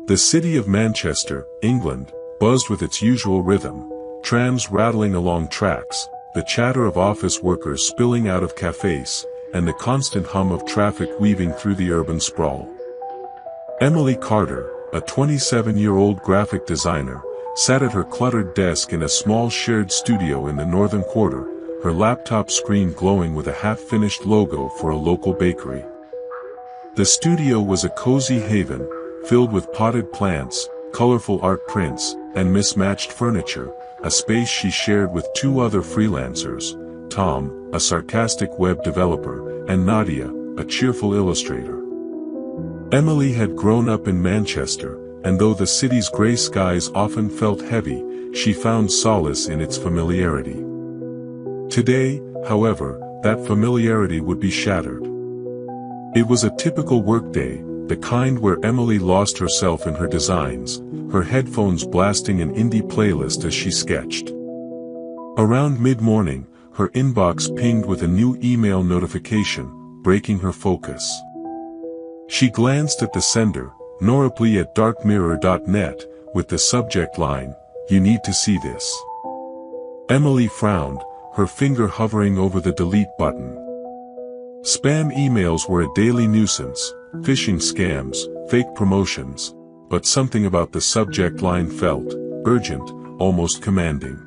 The city of Manchester, England, buzzed with its usual rhythm, trams rattling along tracks, the chatter of office workers spilling out of cafes, and the constant hum of traffic weaving through the urban sprawl. Emily Carter, a 27-year-old graphic designer, sat at her cluttered desk in a small shared studio in the northern quarter, her laptop screen glowing with a half-finished logo for a local bakery. The studio was a cozy haven, filled with potted plants, colorful art prints, and mismatched furniture, a space she shared with two other freelancers, Tom, a sarcastic web developer, and Nadia, a cheerful illustrator. Emily had grown up in Manchester, and though the city's gray skies often felt heavy, she found solace in its familiarity. Today, however, that familiarity would be shattered. It was a typical workday, the kind where Emily lost herself in her designs, her headphones blasting an indie playlist as she sketched. Around mid-morning, her inbox pinged with a new email notification, breaking her focus. She glanced at the sender, noraplee@darkmirror.net, with the subject line, "You need to see this." Emily frowned, her finger hovering over the delete button. Spam emails were a daily nuisance, phishing scams, fake promotions, but something about the subject line felt urgent, almost commanding.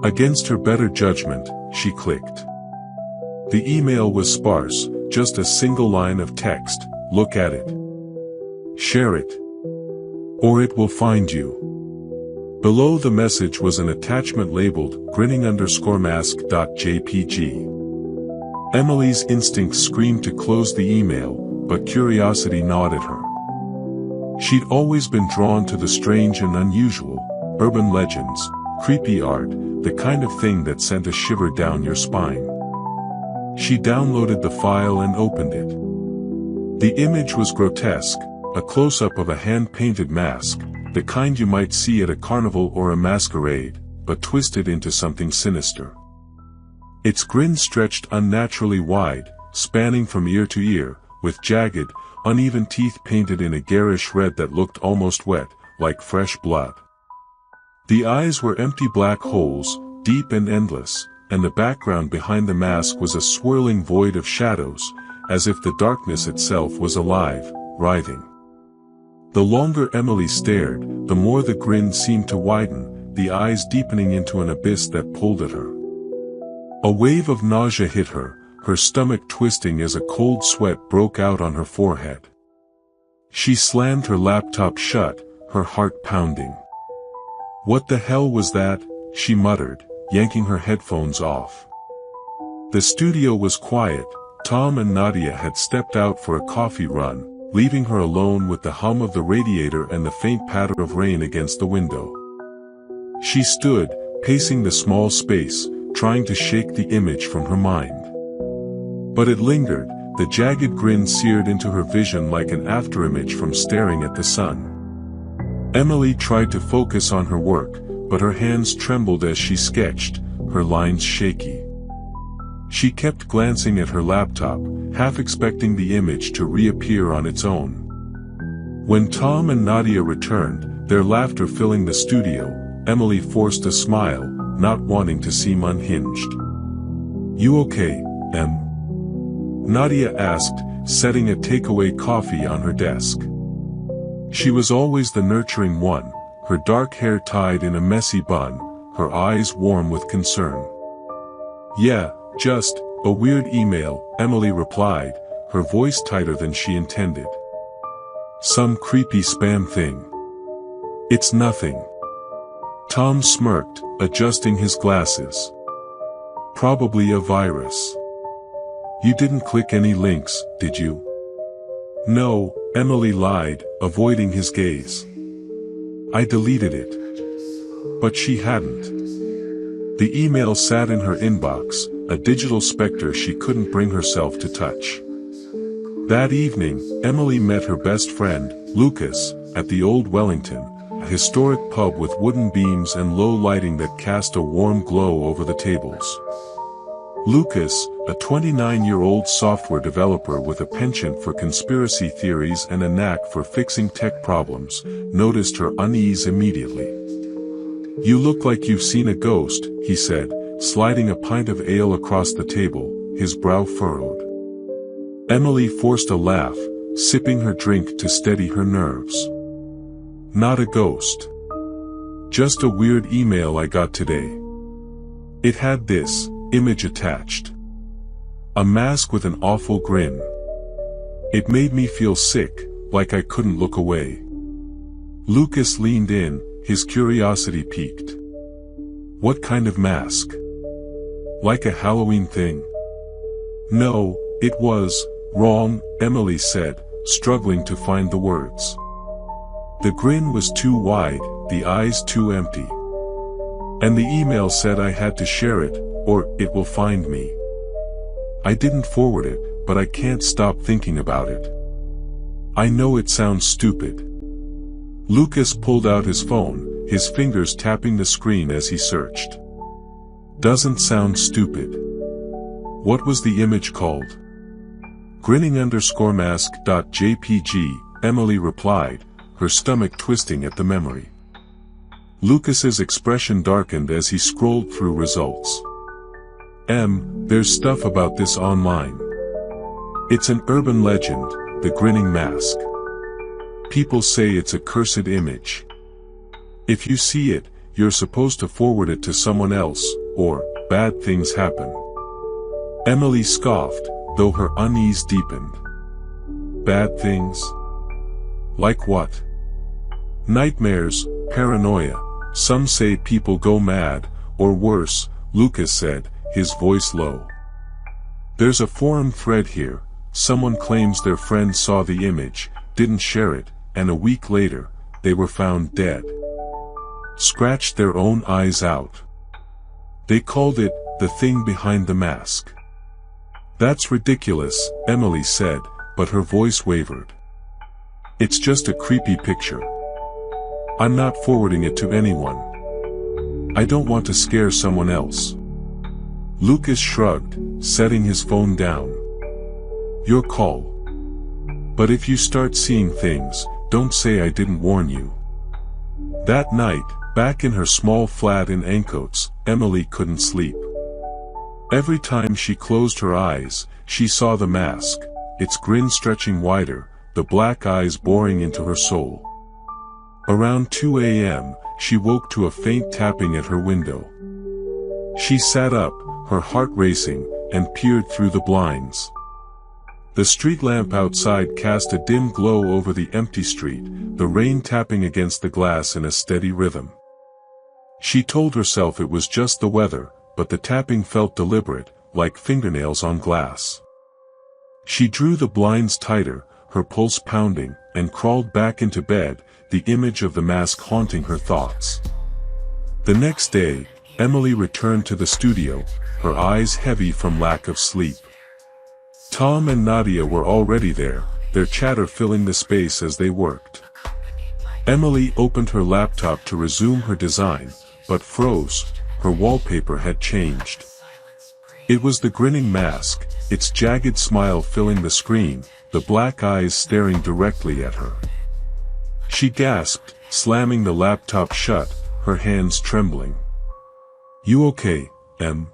Against her better judgment, she clicked. The email was sparse, just a single line of text, "Look at it. Share it. Or it will find you." Below the message was an attachment labeled grinning_mask.jpg. Emily's instincts screamed to close the email, but curiosity gnawed at her. She'd always been drawn to the strange and unusual, urban legends, creepy art, the kind of thing that sent a shiver down your spine. She downloaded the file and opened it. The image was grotesque, a close-up of a hand-painted mask, the kind you might see at a carnival or a masquerade, but twisted into something sinister. Its grin stretched unnaturally wide, spanning from ear to ear, with jagged, uneven teeth painted in a garish red that looked almost wet, like fresh blood. The eyes were empty black holes, deep and endless, and the background behind the mask was a swirling void of shadows, as if the darkness itself was alive, writhing. The longer Emily stared, the more the grin seemed to widen, the eyes deepening into an abyss that pulled at her. A wave of nausea hit her, her stomach twisting as a cold sweat broke out on her forehead. She slammed her laptop shut, her heart pounding. "What the hell was that?" she muttered, yanking her headphones off. The studio was quiet. Tom and Nadia had stepped out for a coffee run, leaving her alone with the hum of the radiator and the faint patter of rain against the window. She stood, pacing the small space, trying to shake the image from her mind. But it lingered, the jagged grin seared into her vision like an afterimage from staring at the sun. Emily tried to focus on her work, but her hands trembled as she sketched, her lines shaky. She kept glancing at her laptop, half expecting the image to reappear on its own. When Tom and Nadia returned, their laughter filling the studio, Emily forced a smile, not wanting to seem unhinged. "You okay, Em?" Nadia asked, setting a takeaway coffee on her desk. She was always the nurturing one, her dark hair tied in a messy bun, her eyes warm with concern. "Yeah, just a weird email," Emily replied, her voice tighter than she intended. "Some creepy spam thing." "It's nothing." Tom smirked, adjusting his glasses. "Probably a virus." "You didn't click any links, did you?" "No," Emily lied, avoiding his gaze. "I deleted it." But she hadn't. The email sat in her inbox, a digital specter she couldn't bring herself to touch. That evening, Emily met her best friend, Lucas, at the Old Wellington, a historic pub with wooden beams and low lighting that cast a warm glow over the tables. Lucas, A 29-year-old software developer with a penchant for conspiracy theories and a knack for fixing tech problems, noticed her unease immediately. "You look like you've seen a ghost," he said, sliding a pint of ale across the table, his brow furrowed. Emily forced a laugh, sipping her drink to steady her nerves. "Not a ghost. Just a weird email I got today. It had this image attached. A mask with an awful grin. It made me feel sick, like I couldn't look away." Lucas leaned in, his curiosity piqued. "What kind of mask? Like a Halloween thing?" "No, it was wrong," Emily said, struggling to find the words. "The grin was too wide, the eyes too empty. And the email said I had to share it, or it will find me. I didn't forward it, but I can't stop thinking about it. I know it sounds stupid." Lucas pulled out his phone, his fingers tapping the screen as he searched. "Doesn't sound stupid. What was the image called?" Grinning_mask.jpg, Emily replied, her stomach twisting at the memory. Lucas's expression darkened as he scrolled through results. There's stuff about this online. It's an urban legend, the grinning mask. People say it's a cursed image. If you see it, you're supposed to forward it to someone else, or bad things happen." Emily scoffed, though her unease deepened. "Bad things? Like what?" "Nightmares, paranoia. Some say people go mad, or worse," Lucas said, his voice low. "There's a forum thread here. Someone claims their friend saw the image, didn't share it, and a week later, they were found dead. Scratched their own eyes out. They called it, the thing behind the mask." "That's ridiculous," Emily said, but her voice wavered. "It's just a creepy picture. I'm not forwarding it to anyone. I don't want to scare someone else." Lucas shrugged, setting his phone down. "Your call. But if you start seeing things, don't say I didn't warn you." That night, back in her small flat in Ancoats, Emily couldn't sleep. Every time she closed her eyes, she saw the mask, its grin stretching wider, the black eyes boring into her soul. Around 2 a.m., she woke to a faint tapping at her window. She sat up, her heart racing, and peered through the blinds. The street lamp outside cast a dim glow over the empty street, the rain tapping against the glass in a steady rhythm. She told herself it was just the weather, but the tapping felt deliberate, like fingernails on glass. She drew the blinds tighter, her pulse pounding, and crawled back into bed, the image of the mask haunting her thoughts. The next day, Emily returned to the studio, her eyes heavy from lack of sleep. Tom and Nadia were already there, their chatter filling the space as they worked. Emily opened her laptop to resume her design, but froze. Her wallpaper had changed. It was the grinning mask, its jagged smile filling the screen, the black eyes staring directly at her. She gasped, slamming the laptop shut, her hands trembling. "You okay, Em?"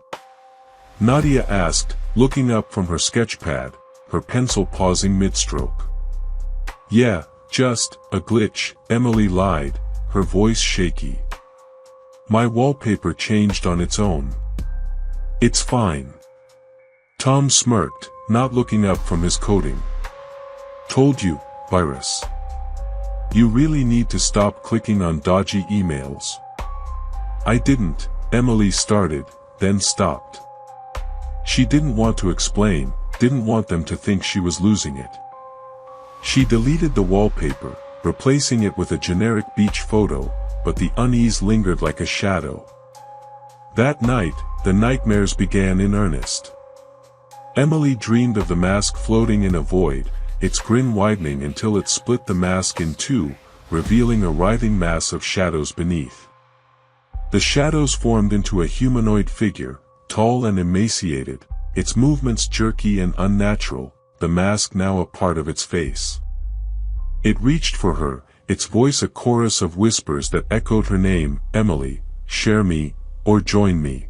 Nadia asked, looking up from her sketchpad, her pencil pausing mid-stroke. "Yeah, just a glitch," Emily lied, her voice shaky. "My wallpaper changed on its own. It's fine." Tom smirked, not looking up from his coding. "Told you, virus. You really need to stop clicking on dodgy emails." "I didn't," Emily started, then stopped. She didn't want to explain, didn't want them to think she was losing it. She deleted the wallpaper, replacing it with a generic beach photo, but the unease lingered like a shadow. That night, the nightmares began in earnest. Emily dreamed of the mask floating in a void, its grin widening until it split the mask in two, revealing a writhing mass of shadows beneath. The shadows formed into a humanoid figure, tall and emaciated, its movements jerky and unnatural, the mask now a part of its face. It reached for her, its voice a chorus of whispers that echoed her name, Emily, share me, or join me.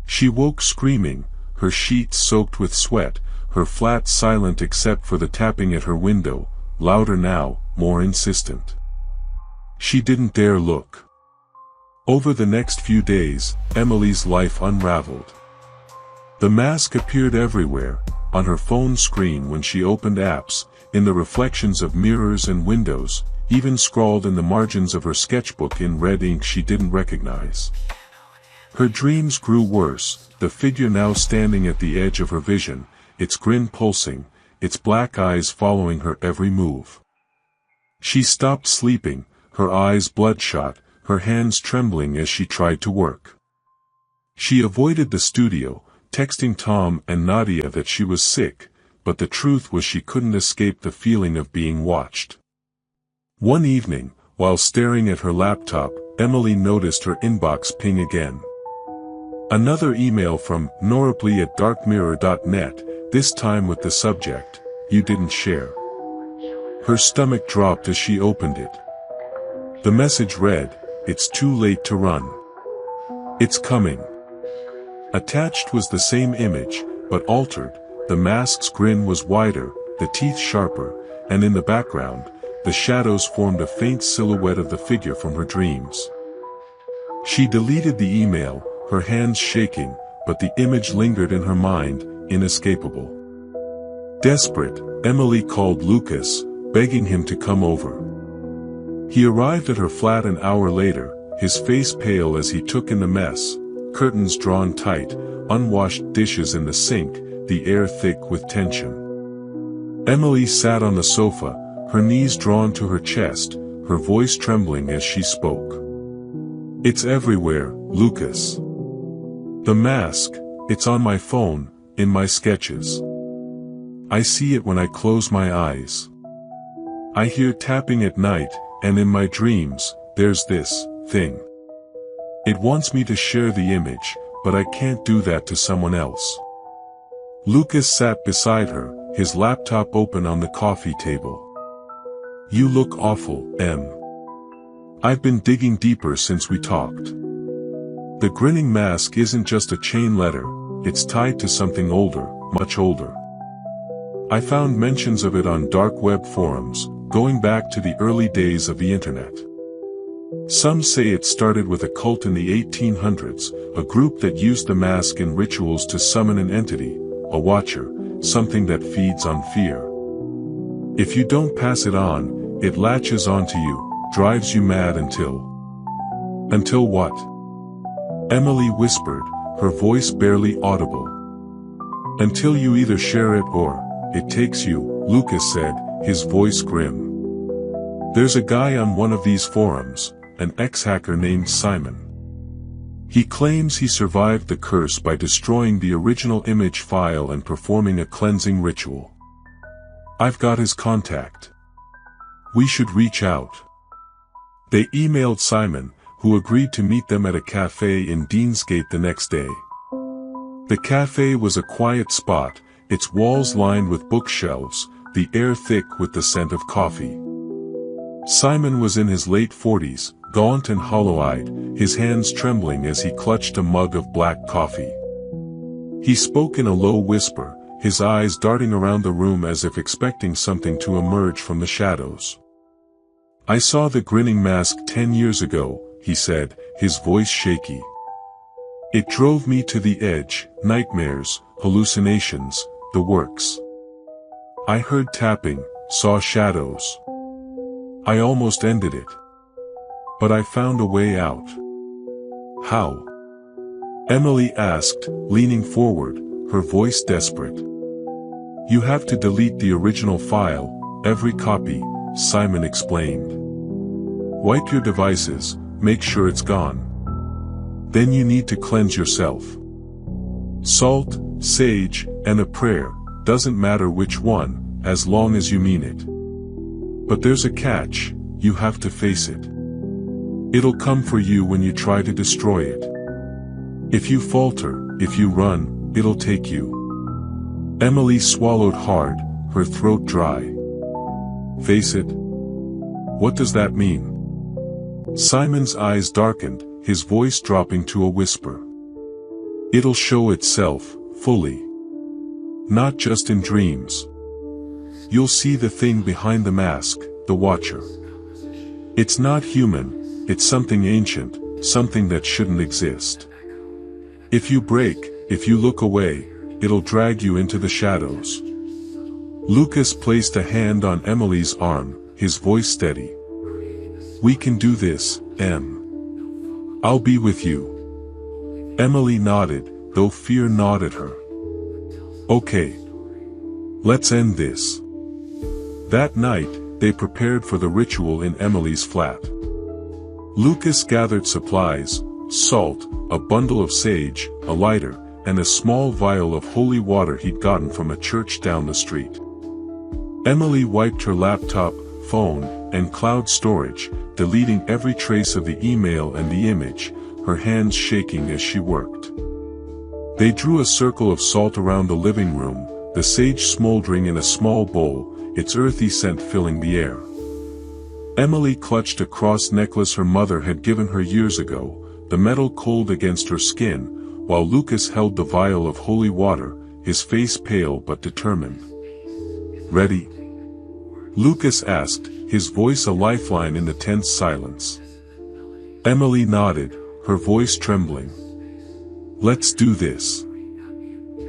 She woke screaming, her sheets soaked with sweat, her flat silent except for the tapping at her window, louder now, more insistent. She didn't dare look. Over the next few days, Emily's life unraveled. The mask appeared everywhere, on her phone screen when she opened apps, in the reflections of mirrors and windows, even scrawled in the margins of her sketchbook in red ink she didn't recognize. Her dreams grew worse, the figure now standing at the edge of her vision, its grin pulsing, its black eyes following her every move. She stopped sleeping, her eyes bloodshot, her hands trembling as she tried to work. She avoided the studio, texting Tom and Nadia that she was sick, but the truth was she couldn't escape the feeling of being watched. One evening, while staring at her laptop, Emily noticed her inbox ping again. Another email from norripley@darkmirror.net, this time with the subject, "You didn't share." Her stomach dropped as she opened it. The message read, "It's too late to run. It's coming." Attached was the same image, but altered. The mask's grin was wider, the teeth sharper, and in the background, the shadows formed a faint silhouette of the figure from her dreams. She deleted the email, her hands shaking, but the image lingered in her mind, inescapable. Desperate, Emily called Lucas, begging him to come over. He arrived at her flat an hour later, his face pale as he took in the mess, curtains drawn tight, unwashed dishes in the sink, the air thick with tension. Emily sat on the sofa, her knees drawn to her chest, her voice trembling as she spoke. "It's everywhere, Lucas. The mask, it's on my phone, in my sketches. I see it when I close my eyes. I hear tapping at night, and in my dreams, there's this thing. It wants me to share the image, but I can't do that to someone else." Lucas sat beside her, his laptop open on the coffee table. "You look awful, Em. I've been digging deeper since we talked. The grinning mask isn't just a chain letter, it's tied to something older, much older. I found mentions of it on dark web forums, going back to the early days of the internet. Some say it started with a cult in the 1800s, a group that used the mask in rituals to summon an entity, a watcher, something that feeds on fear. If you don't pass it on, it latches onto you, drives you mad until what? Emily whispered, her voice barely audible. Until you either share it or it takes you, Lucas said, his voice grim. There's a guy on one of these forums, an ex-hacker named Simon. He claims he survived the curse by destroying the original image file and performing a cleansing ritual. I've got his contact. We should reach out." They emailed Simon, who agreed to meet them at a cafe in Deansgate the next day. The cafe was a quiet spot, its walls lined with bookshelves, the air thick with the scent of coffee. Simon was in his late 40s, gaunt and hollow-eyed, his hands trembling as he clutched a mug of black coffee. He spoke in a low whisper, his eyes darting around the room as if expecting something to emerge from the shadows. "I saw the grinning mask 10 years ago," he said, his voice shaky. "It drove me to the edge, nightmares, hallucinations, the works. I heard tapping, saw shadows. I almost ended it. But I found a way out." "How?" Emily asked, leaning forward, her voice desperate. "You have to delete the original file, every copy," Simon explained. "Wipe your devices, make sure it's gone. Then you need to cleanse yourself. Salt, sage, and a prayer, doesn't matter which one, as long as you mean it. But there's a catch, you have to face it. It'll come for you when you try to destroy it. If you falter, if you run, it'll take you. Emily swallowed hard, her throat dry. Face it? What does that mean? Simon's eyes darkened, his voice dropping to a whisper. It'll show itself, fully. Not just in dreams. You'll see the thing behind the mask, the Watcher. It's not human, it's something ancient, something that shouldn't exist. If you break, if you look away, it'll drag you into the shadows. Lucas placed a hand on Emily's arm, his voice steady. We can do this, Em. I'll be with you. Emily nodded, though fear gnawed at her. Okay. Let's end this. That night, they prepared for the ritual in Emily's flat. Lucas gathered supplies, salt, a bundle of sage, a lighter, and a small vial of holy water he'd gotten from a church down the street. Emily wiped her laptop, phone, and cloud storage, deleting every trace of the email and the image, her hands shaking as she worked. They drew a circle of salt around the living room, the sage smoldering in a small bowl, its earthy scent filling the air. Emily clutched a cross necklace her mother had given her years ago, the metal cold against her skin, while Lucas held the vial of holy water, his face pale but determined. Ready? Lucas asked, his voice a lifeline in the tense silence. Emily nodded, her voice trembling. Let's do this.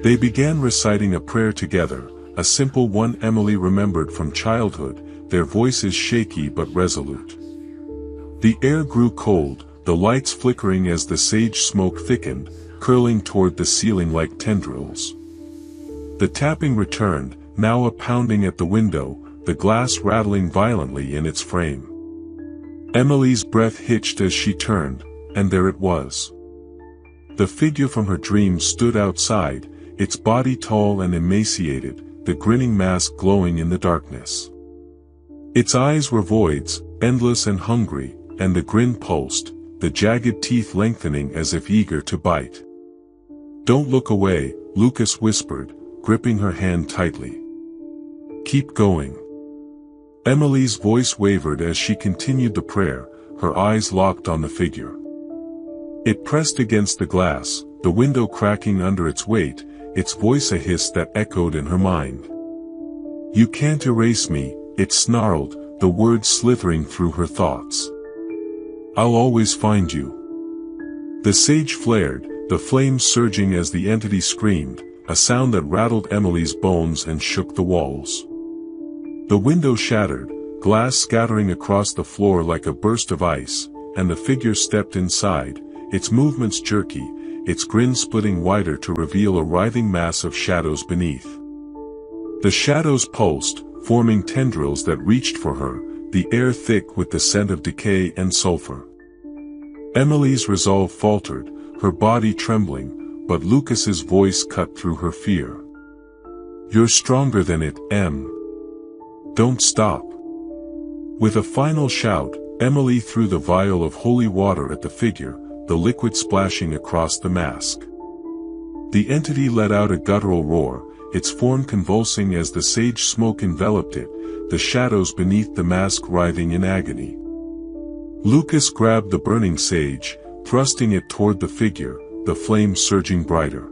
They began reciting a prayer together, a simple one Emily remembered from childhood, their voices shaky but resolute. The air grew cold, the lights flickering as the sage smoke thickened, curling toward the ceiling like tendrils. The tapping returned, now a pounding at the window, the glass rattling violently in its frame. Emily's breath hitched as she turned, and there it was. The figure from her dreams stood outside, its body tall and emaciated, the grinning mask glowing in the darkness. Its eyes were voids, endless and hungry, and the grin pulsed, the jagged teeth lengthening as if eager to bite. Don't look away, Lucas whispered, gripping her hand tightly. Keep going. Emily's voice wavered as she continued the prayer, her eyes locked on the figure. It pressed against the glass, the window cracking under its weight, its voice a hiss that echoed in her mind. You can't erase me, it snarled, the words slithering through her thoughts. I'll always find you. The sage flared, the flames surging as the entity screamed, a sound that rattled Emily's bones and shook the walls. The window shattered, glass scattering across the floor like a burst of ice, and the figure stepped inside, its movements jerky, its grin splitting wider to reveal a writhing mass of shadows beneath. The shadows pulsed, forming tendrils that reached for her, the air thick with the scent of decay and sulfur. Emily's resolve faltered, her body trembling, but Lucas's voice cut through her fear. You're stronger than it, Em. Don't stop. With a final shout, Emily threw the vial of holy water at the figure, the liquid splashing across the mask. The entity let out a guttural roar, its form convulsing as the sage smoke enveloped it, the shadows beneath the mask writhing in agony. Lucas grabbed the burning sage, thrusting it toward the figure, the flames surging brighter.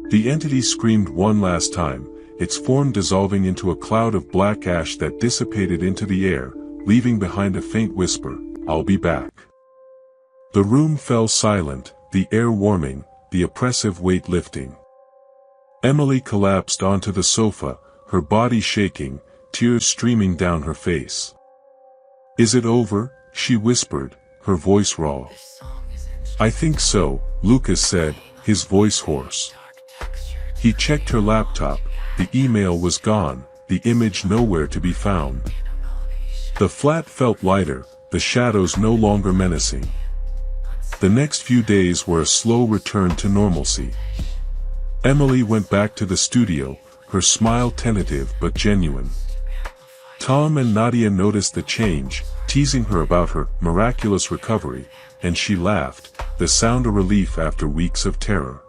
The entity screamed one last time, its form dissolving into a cloud of black ash that dissipated into the air, leaving behind a faint whisper, I'll be back. The room fell silent, the air warming, the oppressive weight lifting. Emily collapsed onto the sofa, her body shaking, tears streaming down her face. Is it over? She whispered, her voice raw. I think so, Lucas said, his voice hoarse. He checked her laptop, the email was gone, the image nowhere to be found. The flat felt lighter, the shadows no longer menacing. The next few days were a slow return to normalcy. Emily went back to the studio, her smile tentative but genuine. Tom and Nadia noticed the change, teasing her about her miraculous recovery, and she laughed, the sound a relief after weeks of terror.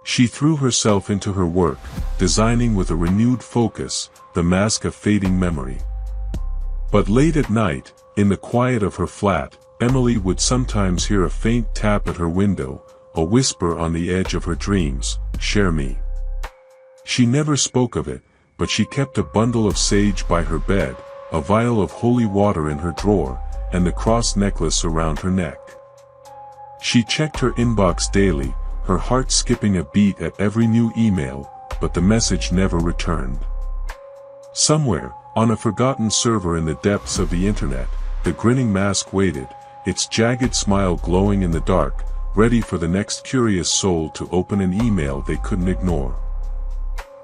She threw herself into her work, designing with a renewed focus, the mask of fading memory. But late at night, in the quiet of her flat, Emily would sometimes hear a faint tap at her window, a whisper on the edge of her dreams, "Share me." She never spoke of it, but she kept a bundle of sage by her bed, a vial of holy water in her drawer, and the cross necklace around her neck. She checked her inbox daily, her heart skipping a beat at every new email, but the message never returned. Somewhere, on a forgotten server in the depths of the internet, the grinning mask waited, its jagged smile glowing in the dark, ready for the next curious soul to open an email they couldn't ignore.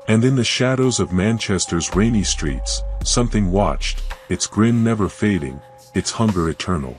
And in the shadows of Manchester's rainy streets, something watched, its grin never fading, its hunger eternal.